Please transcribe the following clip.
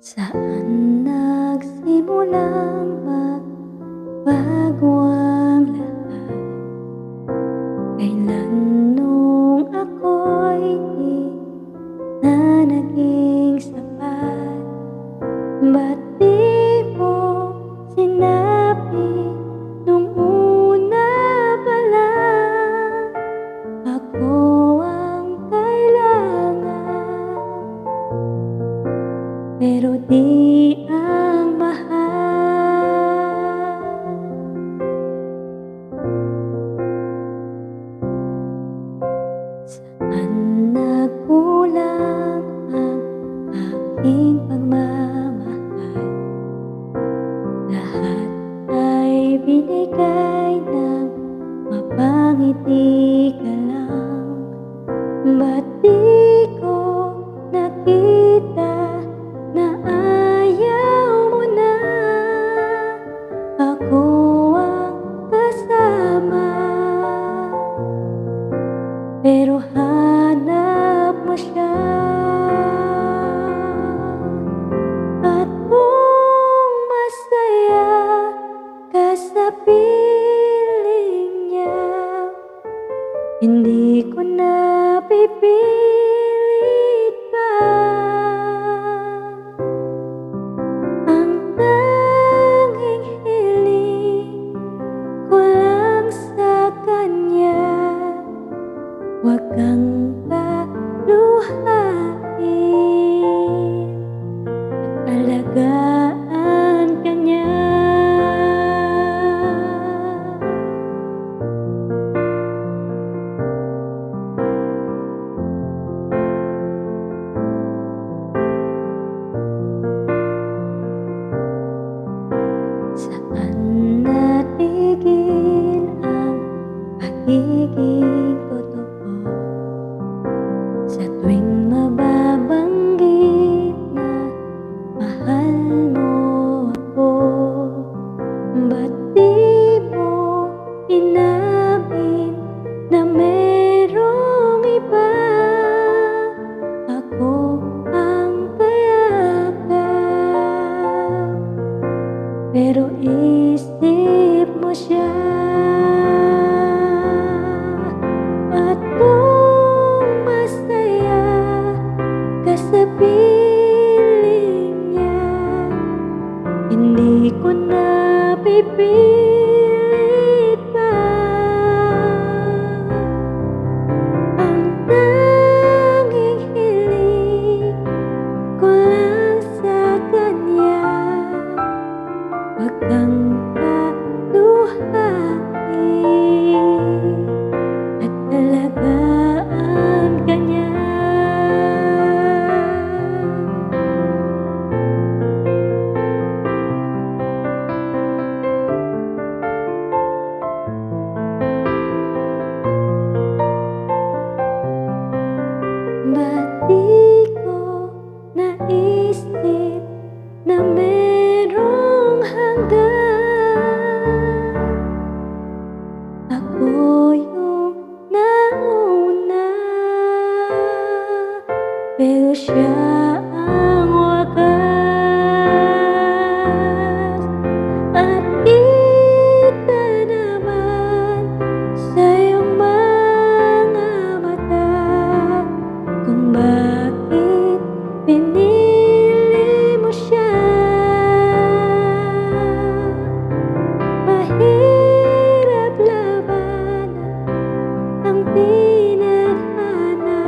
Saan nagsimulang magbago ang lahat? Kailan nung ako'y di na naging sapat? Ba't di mo sinabi nung una pa lang ako ang kailangan? Pero di ang mahal. Saan nagkulang ang aking pagmamahal? Lahat ay binigay ng mapangiti ka lang. Ba't di ko nakita na ayaw mo na ako ang kasama? Pero hanap mo siya, at kung masaya ka sa piling niya, hindi ko na pipilit pa. Ang tanging hiling ko lang sa kanya, huwag kang paluhain at alagaan ka niya. Saan natigil ang pagiging totoo? Sa tuwing mababanggit na mahal mo ako, ba't di mo inamin na merong iba? Ako ang kayakap, pero isip mo siya. At kung masaya ka sa piling niya, hindi ko na pipilit pa. Ang tanging hiling ko lang sa kanya, huwag kang paluhain at alagaan ka niya. Ba't di ko naisip na merong hanggan? Ako yung nauna, pero siya ang wakas. At kita naman sa iyong mga mata kung bakit pinili mo siya. Mahirap labanan ang tinadhana.